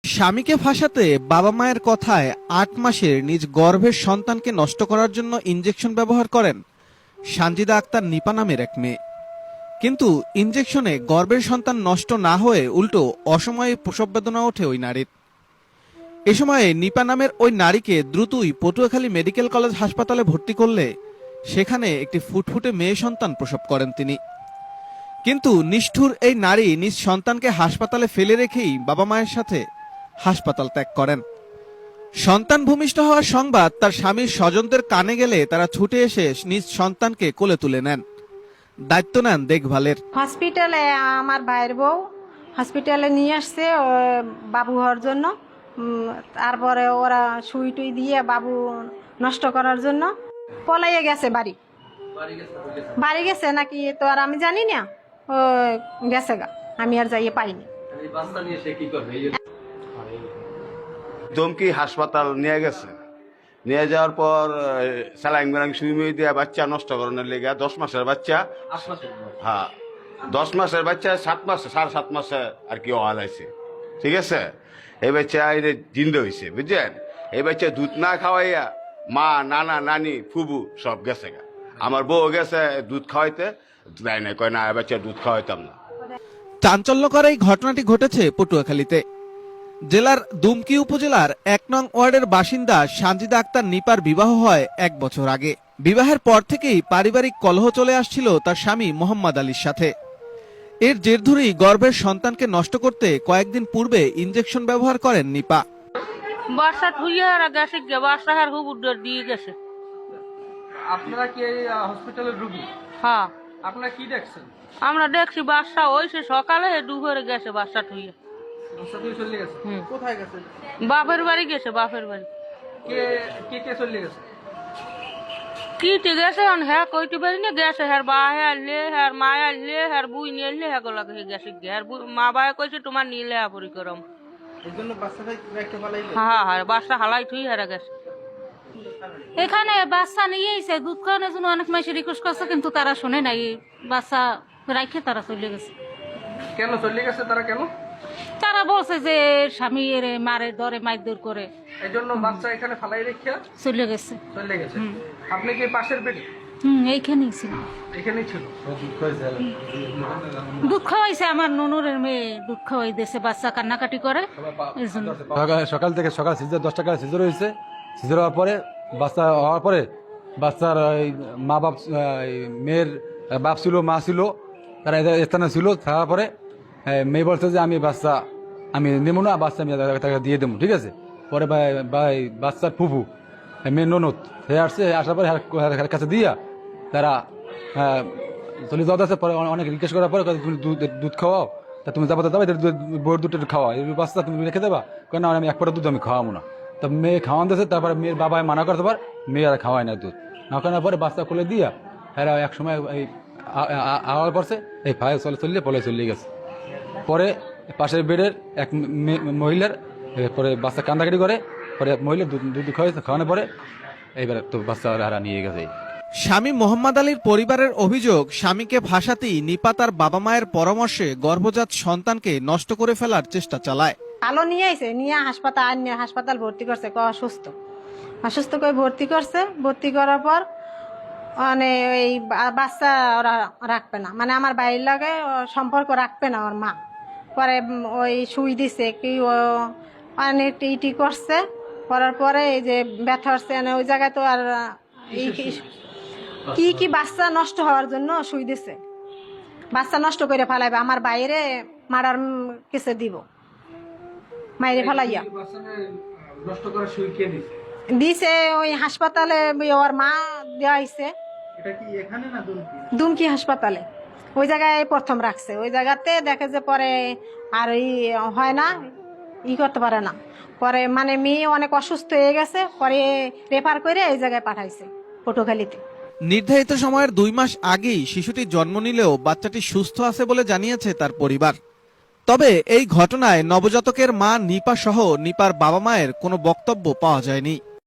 স্বামীকে ফাঁসাতে বাবা মায়ের কথায় ৮ মাসের নিজ গর্ভের সন্তানকে নষ্ট করার জন্য ইনজেকশন ব্যবহার করেন সানজিদা আক্তার নিপা নামের এক মেয়ে। কিন্তু ইনজেকশনে গর্ভের সন্তান নষ্ট না হয়ে উল্টো অসময়ে প্রসব বেদনা ওঠে ওই নারীর। এ সময়ে নিপা নামের ওই নারীকে দ্রুতই পটুয়াখালী মেডিকেল কলেজ হাসপাতালে ভর্তি করলে সেখানে একটি ফুটফুটে মেয়ে সন্তান প্রসব করেন তিনি। কিন্তু নিষ্ঠুর এই নারী নিজ সন্তানকে হাসপাতালে ফেলে রেখেই বাবা মায়ের সাথে হাসপাতাল ত্যাগ করেন। সন্তান ভূমিষ্ঠ হওয়ার সংবাদ তার স্বামীর স্বজনদের কানে গেলে তারা ছুটে এসে নিজ সন্তানকে কোলে তুলে নেন, দায়িত্ব নেন দেখভালের। হসপিটালে আমার ভাইয়ের বউ হসপিটালে নিয়ে আসছে বাবু হওয়ার জন্য। তারপরে ওরা সুই টুই দিয়ে বাবু নষ্ট করার জন্য পলাইয়ে গেছে। বাড়ি গেছে নাকি তো আর আমি জানি না, ও গেছে গা, আমি আর যাইয়ে পাইনি। দমকি হাসপাতাল নিয়ে গেছে, নিয়ে যাওয়ার পর স্যালাইন বেলাইন সুই মুই দিয়ে বাচ্চা নষ্ট করানোর লেগে 10 মাসের বাচ্চা, হ্যাঁ 10 মাসের বাচ্চা 7 মাসে 7.5 মাসে আর কি ওয়ালাইছে। ঠিক আছে, এই বাচ্চা জিন্দা হয়েছে, বুঝছেন। এই বাচ্চা দুধ না খাওয়াইয়া মা নানা নানি ফুবু সব গেছে গা। আমার বউ গেছে দুধ খাওয়াইতে, নাই নাই কয় না বাচ্চা দুধ খাওয়াইতাম না। চাঞ্চল্যকর এই ঘটনাটি ঘটেছে পটুয়াখালীতে। জেলার দুমকি উপজেলার ১ নং ওয়ার্ডের বাসিন্দা সানজিদা আক্তার নিপার বিবাহ হয় ১ বছর আগে। বিবাহের পর থেকেই পারিবারিক কলহ চলে আসছিল তার স্বামী মোহাম্মদ আলীর সাথে। এর জের ধরেই গর্ভের সন্তানকে নষ্ট করতে কয়েকদিন পূর্বে ইনজেকশন ব্যবহার করেন নিপা। বাসা থুইয়া আর গেছে বাসা আর খুব উদ্ধার দিয়ে গেছে। আপনারা কি হসপিটালের রোগী? হ্যাঁ। আপনারা কি দেখছেন? আমরা দেখছি বাসা ওইসে সকালে দুপুরে গেছে বাসা থুইয়া। বাচ্চা তুই চলে গেছে? কোথায় গেছে? বাপের বাড়ি গেছে, বাপের বাড়ি। কে কে কে চলে গেছে? কি ঠিক আছে হ্যাঁ কইতে পারি না, গেছে হ্যার বা আনলে হ্যার মা আনলে হ্যার বুই নিয়ে আনলে হ্যাঁ গোলাকে গেছে। হ্যার মা বাবা কইছে তোমার নিলে পরিক্রম এই জন্য বাচ্চাটা একটা পালাইলো। হ্যাঁ হ্যাঁ বাসা হালাই থুই হারা গেছে। এখানে বাচ্চা নিয়ে এসে দুধ খাওয়ানোর জন্য অনেক মাসে রিকোয়েস্ট করছে, কিন্তু তারা শোনে নাই। বাচ্চা রাখে তারা চলে গেছে। কেন চলে গেছে তারা? কেন? তারা বলছে যে স্বামী এর মারে ধরে মারধর করে, এই জন্য বাচ্চা এখানে ফালাই রেখে চলে গেছে। চলে গেছে। আপনি কি পাশের বেডে? এইখানেই ছিল। এখানেই ছিল। দুধ খাওয়াইছে আমার ননুরের মেয়ে, দুধ খাওয়াই দিয়েছে। বাচ্চা কান্নাকাটি করে এই জন্য। সকাল 10টা কালে সিজার হয়েছে। সিজার হওয়ার পরে বাচ্চা হওয়ার পরে বাচ্চার মা বাপ, মেয়ের বাপ ছিল, মা ছিল, তারা স্থানে ছিল। তারপরে মেয়ে বলছে যে আমি বাচ্চা আমি নেব না, বাচ্চা আমি তাকে দিয়ে দেবো। ঠিক আছে, পরে বাচ্চার ফুফু মেয়ের ননদ সে আসছে, আসার পরে কাছে দিয়া তারা চলে যাওয়া আছে। পরে অনেক রিকোয়েস্ট করার পরে তুমি দুধ খাওয়াও, তা তুমি যাবো যাবে বউয়ের দুধটা খাওয়া, এই বাচ্চা তুমি রেখে দেবা। কেন আমি এক ফোঁটা দুধ আমি খাওয়াবো না। তা মেয়ে খাওয়ান দিয়েছে, তারপরে মেয়ের বাবায় মানা করতে পার, মেয়ে আর খাওয়ায় না দুধ। না খাওয়ানোর পরে বাচ্চা খুলে দিয়া এরা এক সময় এই আওয়ার পরছে, এই ফায়ার চললে পলে চলে গেছে। পরে পাশের বেডের এক মহিলার পরে বাচ্চা কান্দাকাটি করে, পরে মহিলার দুধ খাওয়ানোর পরে এইবার তো বাচ্চা হারা নিয়ে গেছে। স্বামী মোহাম্মদ আলীর পরিবারের অভিযোগ, স্বামীকে ফাঁসাতেই নিপা তার বাবা মায়ের পরামর্শে গর্ভজাত সন্তানকে নষ্ট করে ফেলার চেষ্টা চালায়। ভালো নিয়ে আইছে, নিয়ে হাসপাতাল ভর্তি করছে। অসুস্থ করে ভর্তি করছে। ভর্তি করার পর মানে ওই বাচ্চা ওরা রাখবে না, মানে আমার বাইরের লাগে সম্পর্ক রাখবে না ওর মা। পরে ওই সুই দিছে কি ও অনেক ইটি করছে। করার পরে এই যে ব্যথা হচ্ছে ওই জায়গায় তো আর কি বাচ্চা নষ্ট হওয়ার জন্য সুই দিছে। বাচ্চা নষ্ট করে ফেলাইবে, আমার বাইরে মারার কেসে দিব, মাইরে ফেলাইয়া নষ্ট করে সুই কে দিছে? দিছে ওই হাসপাতালে ওর মা দেওয়া হয়েছে। এটা কি এখানে না দুমকি হাসপাতালে? ওই জায়গায় প্রথম রাখছে। ওই জায়গাতে দেখে যে পরে আর হয় না, করতে পারে না। পরে মানে মেয়ে অনেক অসুস্থ হয়ে গেছে, পরে রেফার করে এই জায়গায় পাঠাইছে পটুয়াখালীতে। নির্ধারিত সময়ের 2 মাস আগেই শিশুটি জন্ম নিলেও বাচ্চাটি সুস্থ আছে বলে জানিয়েছে তার পরিবার। তবে এই ঘটনায় নবজাতকের মা নিপা সহ নিপার বাবা মায়ের কোনো বক্তব্য পাওয়া যায়নি।